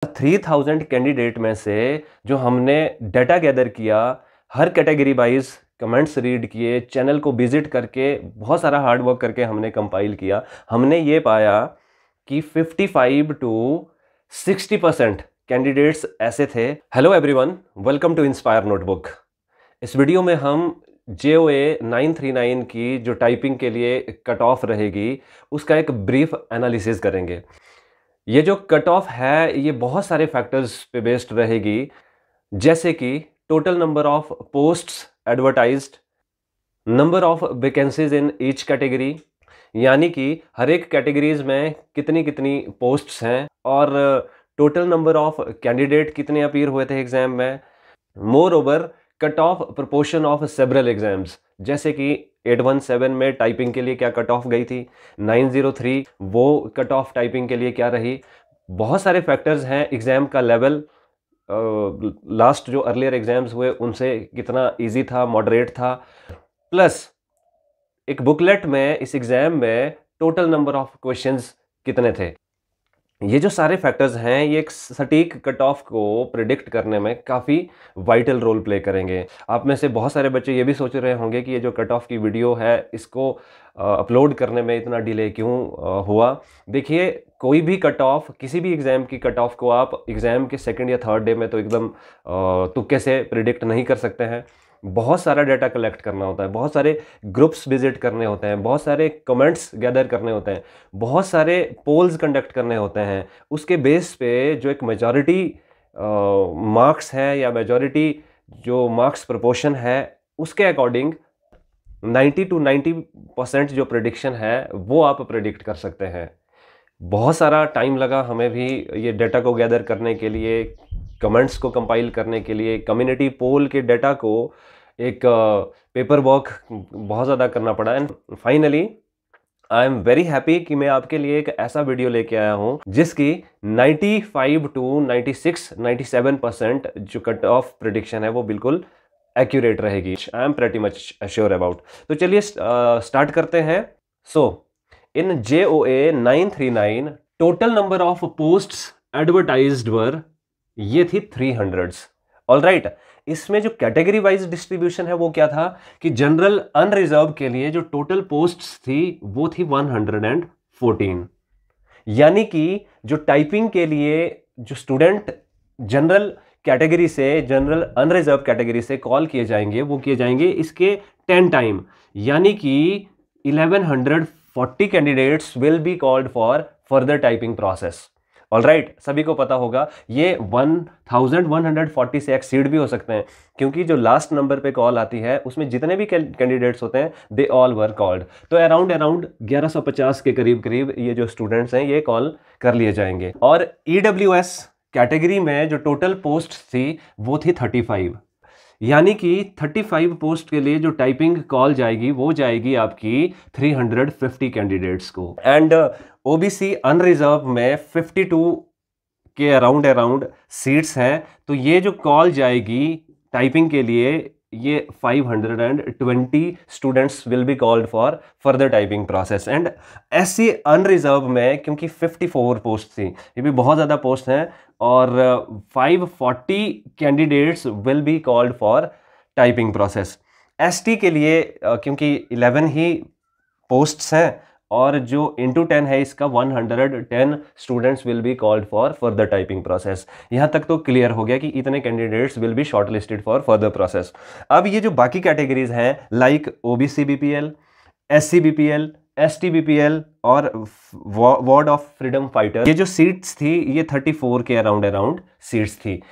3000 candidate में से जो हमने डाटा गैदर किया, हर कैटेगरी वाइज कमेंट्स रीड किए, चैनल को विजिट करके बहुत सारा हार्ड वर्क करके हमने कंपाइल किया, हमने ये पाया कि 55 टू 60% कैंडिडेट्स ऐसे थे। Hello everyone, welcome to inspire notebook. इस वीडियो में हम JOA 939 की जो टाइपिंग के लिए कट ऑफ रहेगी उसका एक ब्रीफ एनालिसिस करेंगे। ये जो कट ऑफ है ये बहुत सारे फैक्टर्स पे बेस्ड रहेगी, जैसे कि total number of posts advertised, number of vacancies in each category, यानी कि हर एक कैटेगरीज में कितनी कितनी पोस्ट्स हैं, और टोटल नंबर ऑफ कैंडिडेट कितने अपीयर हुए थे एग्जाम में। More over cut off proportion of several exams, जैसे कि 817 में टाइपिंग के लिए क्या कट ऑफ गई थी, 903 वो कट ऑफ टाइपिंग के लिए क्या रही। बहुत सारे फैक्टर्स हैं। एग्ज़ाम का लेवल लास्ट जो अर्लियर एग्जाम्स हुए उनसे कितना इजी था, मॉडरेट था, प्लस एक बुकलेट में इस एग्ज़ाम में टोटल नंबर ऑफ क्वेश्चंस कितने थे। ये जो सारे फैक्टर्स हैं ये एक सटीक कट ऑफ को प्रिडिक्ट करने में काफ़ी वाइटल रोल प्ले करेंगे। आप में से बहुत सारे बच्चे ये भी सोच रहे होंगे कि ये जो कट ऑफ की वीडियो है इसको अपलोड करने में इतना डिले क्यों हुआ। देखिए, कोई भी कट ऑफ, किसी भी एग्ज़ाम की कट ऑफ को आप एग्ज़ाम के सेकंड या थर्ड डे में तो एकदम तुक्के से प्रिडिक्ट नहीं कर सकते हैं। बहुत सारा डाटा कलेक्ट करना होता है, बहुत सारे ग्रुप्स विजिट करने होते हैं, बहुत सारे कमेंट्स गैदर करने होते हैं, बहुत सारे पोल्स कंडक्ट करने होते हैं। उसके बेस पे जो एक मेजॉरिटी मार्क्स है या मेजॉरिटी जो मार्क्स प्रोपोर्शन है उसके अकॉर्डिंग 90 to 90% जो प्रेडिक्शन है वो आप प्रेडिक्ट कर सकते हैं। बहुत सारा टाइम लगा हमें भी ये डाटा को गैदर करने के लिए, कमेंट्स को कंपाइल करने के लिए, कम्युनिटी पोल के डाटा को एक पेपर वर्क बहुत ज़्यादा करना पड़ा। And finally I am very happy कि मैं आपके लिए एक ऐसा वीडियो लेके आया हूँ जिसकी 95 to 96-97% जो कट ऑफ प्रेडिक्शन है वो बिल्कुल एक्यूरेट रहेगी। I am pretty much sure about. तो चलिए स्टार्ट करते हैं। So in JOA 939 total number of posts advertised were, ये थी 300। ऑलराइट, इसमें जो कैटेगरी वाइज डिस्ट्रीब्यूशन है वो क्या था कि जनरल अनरिजर्व के लिए जो टोटल पोस्ट्स थी वो थी 114। यानी कि जो टाइपिंग के लिए जो स्टूडेंट जनरल कैटेगरी से, जनरल अनरिजर्व कैटेगरी से कॉल किए जाएंगे वो किए जाएंगे इसके 10 टाइम, यानी कि 1140 candidates will be called for further typing process. Alright, सभी को पता होगा ये 1140 से एक्सीड भी हो सकते हैं, क्योंकि जो लास्ट नंबर पे कॉल आती है उसमें जितने भी कैंडिडेट्स होते हैं दे ऑल वर कॉल्ड। तो अराउंड 1150 के करीब करीब ये जो स्टूडेंट्स हैं ये कॉल कर लिए जाएंगे। और EWS कैटेगरी में जो टोटल पोस्ट थी वो थी 35, यानी कि 35 पोस्ट के लिए जो टाइपिंग कॉल जाएगी वो जाएगी आपकी 350 कैंडिडेट्स को। एंड OBC अनरिजर्व में 52 के अराउंड सीट्स हैं, तो ये जो कॉल जाएगी टाइपिंग के लिए ये 520 students will be called for further typing process. And SC unreserved में क्योंकि 54 पोस्ट थी, ये भी बहुत ज़्यादा पोस्ट हैं, और 540 candidates will be called for typing process. ST के लिए क्योंकि 11 ही पोस्ट्स हैं और जो इंटू 10 है इसका 110 students will be called for further typing process. यहाँ तक तो क्लियर हो गया कि इतने candidates will be short listed for further process. अब ये जो बाकी कैटेगरीज हैं like OBC BPL, SC BPL, ST BPL और वार्ड ऑफ फ्रीडम फाइटर, ये जो सीट्स थी ये 34 के अराउंड सीट्स थी,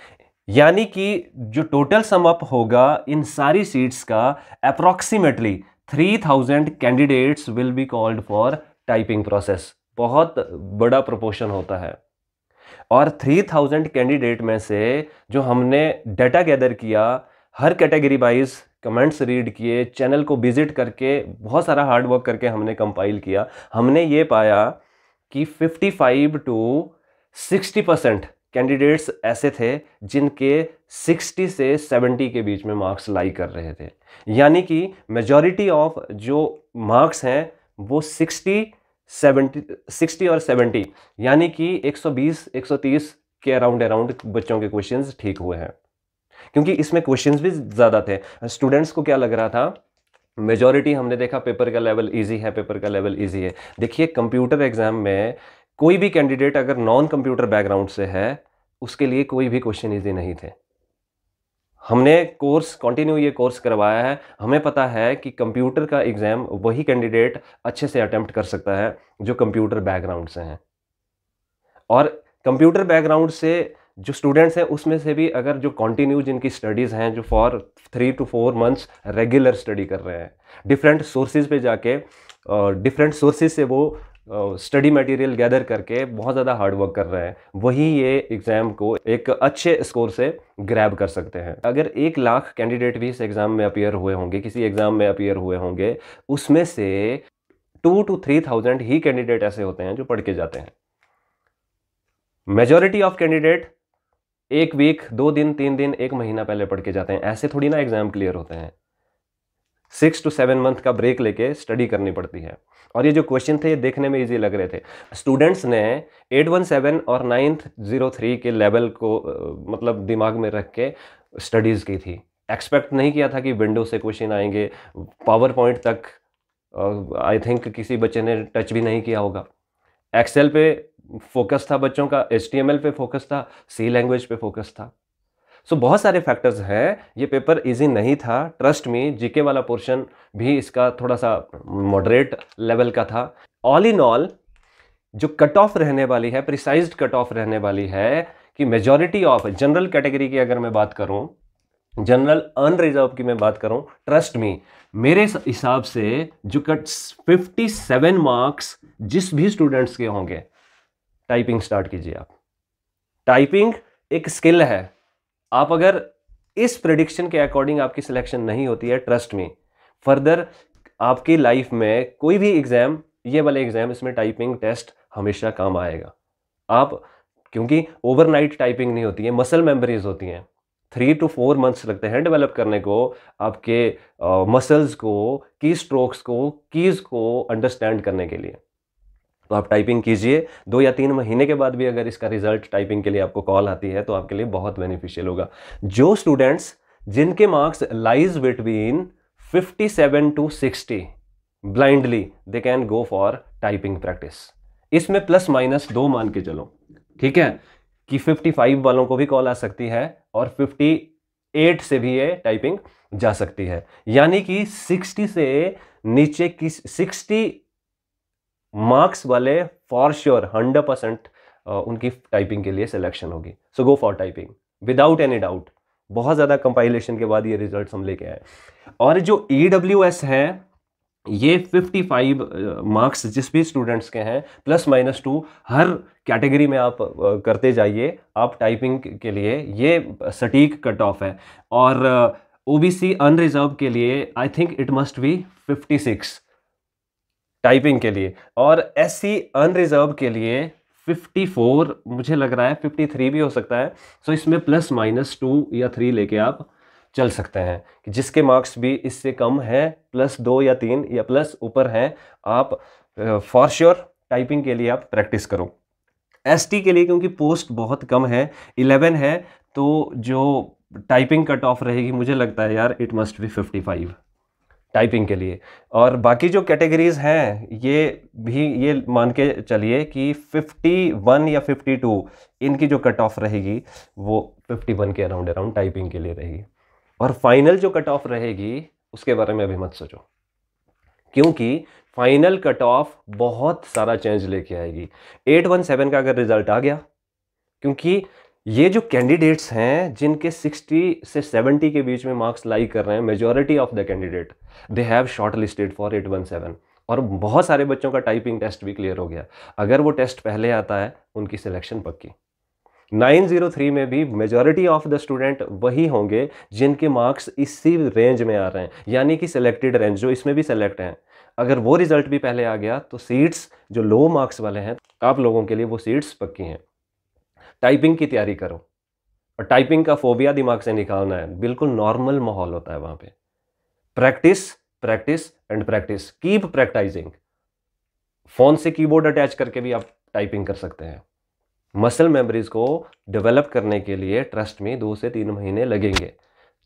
यानी कि जो टोटल सम अप होगा इन सारी सीट्स का approximately 3000 candidates will be called for typing process. बहुत बड़ा प्रोपोर्शन होता है। और 3000 कैंडिडेट में से जो हमने डाटा गैदर किया, हर कैटेगरी वाइज कमेंट्स रीड किए, चैनल को विजिट करके बहुत सारा हार्ड वर्क करके हमने कंपाइल किया, हमने ये पाया कि 55 to 60% कैंडिडेट्स ऐसे थे जिनके 60 से 70 के बीच में मार्क्स लाई कर रहे थे, यानी कि मेजॉरिटी ऑफ जो मार्क्स हैं वो 60 और 70, यानी कि 120 130 के अराउंड अराउंड बच्चों के क्वेश्चंस ठीक हुए हैं, क्योंकि इसमें क्वेश्चंस भी ज़्यादा थे। स्टूडेंट्स को क्या लग रहा था, मेजॉरिटी हमने देखा पेपर का लेवल इजी है, पेपर का लेवल इजी है। देखिए कंप्यूटर एग्जाम में कोई भी कैंडिडेट अगर नॉन कंप्यूटर बैकग्राउंड से है, उसके लिए कोई भी क्वेश्चन इजी नहीं थे। हमने कोर्स कंटिन्यू ये कोर्स करवाया है, हमें पता है कि कंप्यूटर का एग्जाम वही कैंडिडेट अच्छे से अटेम्प्ट कर सकता है जो कंप्यूटर बैकग्राउंड से हैं। और कंप्यूटर बैकग्राउंड से जो स्टूडेंट्स हैं उसमें से भी अगर जो कंटिन्यू जिनकी स्टडीज़ हैं, जो for 3 to 4 months regular study कर रहे हैं, डिफरेंट सोर्सेज पे जाके डिफरेंट सोर्सेज से वो स्टडी मटेरियल गैदर करके बहुत ज़्यादा हार्ड वर्क कर रहे हैं, वही ये एग्ज़ाम को एक अच्छे स्कोर से ग्रैब कर सकते हैं। अगर 1 लाख कैंडिडेट भी इस एग्ज़ाम में अपीयर हुए होंगे, किसी एग्ज़ाम में अपीयर हुए होंगे, उसमें से 2 to 3,000 ही कैंडिडेट ऐसे होते हैं जो पढ़ के जाते हैं। मेजॉरिटी ऑफ कैंडिडेट 1 वीक, 2 दिन, 3 दिन, 1 महीना पहले पढ़ के जाते हैं। ऐसे थोड़ी ना एग्जाम क्लियर होते हैं। 6 to 7 मंथ का ब्रेक लेके स्टडी करनी पड़ती है। और ये जो क्वेश्चन थे ये देखने में इजी लग रहे थे। स्टूडेंट्स ने 817 और 903 के लेवल को मतलब दिमाग में रख के स्टडीज़ की थी। एक्सपेक्ट नहीं किया था कि विंडो से क्वेश्चन आएंगे, पावर पॉइंट तक आई थिंक किसी बच्चे ने टच भी नहीं किया होगा। एक्सेल पे फोकस था बच्चों का, HTML पे फोकस था, C लैंग्वेज पे फोकस था। सो बहुत सारे फैक्टर्स हैं, ये पेपर इजी नहीं था। ट्रस्ट मी, जीके वाला पोर्शन भी इसका थोड़ा सा मॉडरेट लेवल का था। ऑल इन ऑल जो कट ऑफ रहने वाली है, प्रिसाइज्ड कट ऑफ रहने वाली है कि मेजॉरिटी ऑफ जनरल कैटेगरी की अगर मैं बात करूं, जनरल अनरिजर्व की मैं बात करूं, ट्रस्ट मी, मेरे हिसाब से जो 57 मार्क्स जिस भी स्टूडेंट्स के होंगे, टाइपिंग स्टार्ट कीजिए आप। टाइपिंग एक स्किल है। आप अगर इस प्रेडिक्शन के अकॉर्डिंग आपकी सिलेक्शन नहीं होती है, ट्रस्ट मी, फर्दर आपकी लाइफ में कोई भी एग्जाम, ये वाले एग्जाम, इसमें टाइपिंग टेस्ट हमेशा काम आएगा। आप, क्योंकि ओवरनाइट टाइपिंग नहीं होती है, मसल मेमोरीज होती हैं। 3 to 4 मंथ्स लगते हैं डेवलप करने को, आपके मसल्स को, की स्ट्रोक्स को, कीज को अंडरस्टैंड करने के लिए। तो आप टाइपिंग कीजिए। 2 या 3 महीने के बाद भी अगर इसका रिजल्ट टाइपिंग के लिए आपको कॉल आती है तो आपके लिए बहुत बेनिफिशियल होगा। जो स्टूडेंट्स जिनके marks lies between 57 to 60, blindly they can go for typing practice. इसमें प्लस माइनस 2 मान के चलो, ठीक है, कि 55 वालों को भी कॉल आ सकती है और 58 से भी ये टाइपिंग जा सकती है। यानी कि 60 से नीचे की 60 मार्क्स वाले फॉर श्योर 100% उनकी टाइपिंग के लिए सिलेक्शन होगी। So go for typing without any doubt. बहुत ज़्यादा कंपाइलेशन के बाद ये रिजल्ट्स हम लेके आए। और जो EWS है, ये 55 मार्क्स जिस भी स्टूडेंट्स के हैं, +-2 हर कैटेगरी में आप करते जाइए आप टाइपिंग के लिए, ये सटीक कट ऑफ है। और OBC अनरिजर्व के लिए I think it must be 56 typing के लिए, और SC अनरिजर्व के लिए 54, मुझे लग रहा है 53 भी हो सकता है। सो इसमें +-2 या 3 लेके आप चल सकते हैं कि जिसके मार्क्स भी इससे कम है, +2 या 3 या प्लस ऊपर हैं, आप फॉर श्योर टाइपिंग के लिए आप प्रैक्टिस करो। ST के लिए क्योंकि पोस्ट बहुत कम है, 11 है, तो जो टाइपिंग कट ऑफ रहेगी मुझे लगता है यार इट मस्ट बी 55 टाइपिंग के लिए। और बाकी जो कैटेगरीज हैं ये भी ये मान के चलिए कि 51 या 52 इनकी जो कट ऑफ रहेगी वो 51 के अराउंड टाइपिंग के लिए रहेगी। और फाइनल जो कट ऑफ रहेगी उसके बारे में अभी मत सोचो, क्योंकि फाइनल कट ऑफ बहुत सारा चेंज लेके आएगी। 817 का अगर रिजल्ट आ गया, क्योंकि ये जो कैंडिडेट्स हैं जिनके 60 से 70 के बीच में मार्क्स लाई कर रहे हैं, majority of the candidate they have short listed for 817, और बहुत सारे बच्चों का टाइपिंग टेस्ट भी क्लियर हो गया। अगर वो टेस्ट पहले आता है उनकी सिलेक्शन पक्की। 903 में भी मेजॉरिटी ऑफ द स्टूडेंट वही होंगे जिनके मार्क्स इसी रेंज में आ रहे हैं, यानी कि सिलेक्टेड रेंज जो इसमें भी सेलेक्ट हैं। अगर वो रिजल्ट भी पहले आ गया तो सीट्स जो लो मार्क्स वाले हैं आप लोगों के लिए वो सीट्स पक्की हैं। टाइपिंग की तैयारी करो, और टाइपिंग का फोबिया दिमाग से निकालना है। बिल्कुल नॉर्मल माहौल होता है वहाँ पे। Practice practice and practice, keep practicing. Phone से कीबोर्ड अटैच करके भी आप टाइपिंग कर सकते हैं। मसल मेमोरीज को डेवलप करने के लिए ट्रस्ट में 2 से 3 महीने लगेंगे।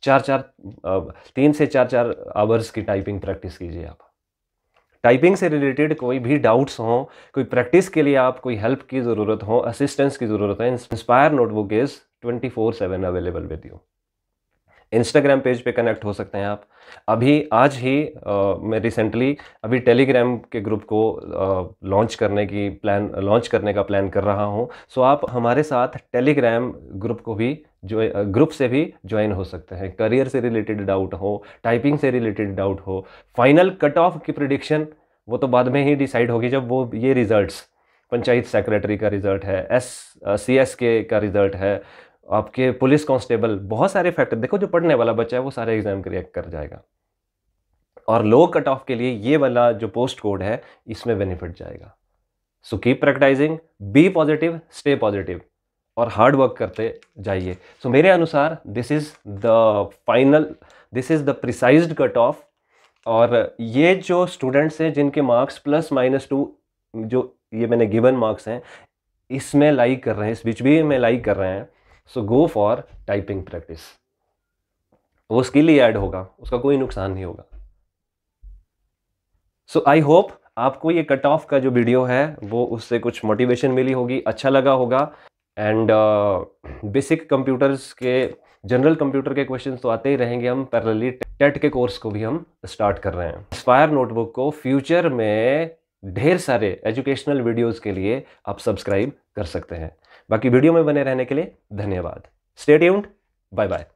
3 से 4 आवर्स की टाइपिंग प्रैक्टिस कीजिए आप। टाइपिंग से रिलेटेड कोई भी डाउट्स हों, कोई प्रैक्टिस के लिए आप कोई हेल्प की ज़रूरत हो, असिस्टेंस की ज़रूरत है, inspire notebook is 24/7 available with you. Instagram page पे कनेक्ट हो सकते हैं आप। अभी आज ही मैं रिसेंटली अभी टेलीग्राम के ग्रुप को लॉन्च करने का प्लान कर रहा हूँ। सो आप हमारे साथ टेलीग्राम ग्रुप को भी ग्रुप से भी ज्वाइन हो सकते हैं। करियर से रिलेटेड डाउट हो, टाइपिंग से रिलेटेड डाउट हो, फाइनल कट ऑफ की प्रिडिक्शन वो तो बाद में ही डिसाइड होगी जब वो ये रिजल्ट्स, पंचायत सेक्रेटरी का रिजल्ट है, CSK का रिजल्ट है, आपके पुलिस कांस्टेबल, बहुत सारे फैक्टर देखो। जो पढ़ने वाला बच्चा है वो सारे एग्जाम क्रैक कर जाएगा, और लो कट ऑफ के लिए ये वाला जो पोस्ट कोड है इसमें बेनिफिट जाएगा। So keep practicing, be positive, stay positive और हार्ड वर्क करते जाइए। सो मेरे अनुसार this is the precised cut off. और ये जो स्टूडेंट्स हैं जिनके मार्क्स +-2 जो ये मैंने गिवन मार्क्स हैं इसमें लाइक कर रहे हैं, इस बीच भी में लाइक कर रहे हैं, सो गो फॉर टाइपिंग प्रैक्टिस। वो स्किल ही ऐड होगा, उसका कोई नुकसान नहीं होगा। सो आई होप आपको ये कट ऑफ का जो वीडियो है वो उससे कुछ मोटिवेशन मिली होगी, अच्छा लगा होगा। एंड बेसिक कंप्यूटर्स के, जनरल कंप्यूटर के क्वेश्चंस तो आते ही रहेंगे। हम पैरेलली टेट के कोर्स को भी हम स्टार्ट कर रहे हैं। इंस्पायर नोटबुक को फ्यूचर में ढेर सारे एजुकेशनल वीडियोस के लिए आप सब्सक्राइब कर सकते हैं। बाकी वीडियो में बने रहने के लिए धन्यवाद। Stay tuned, bye bye.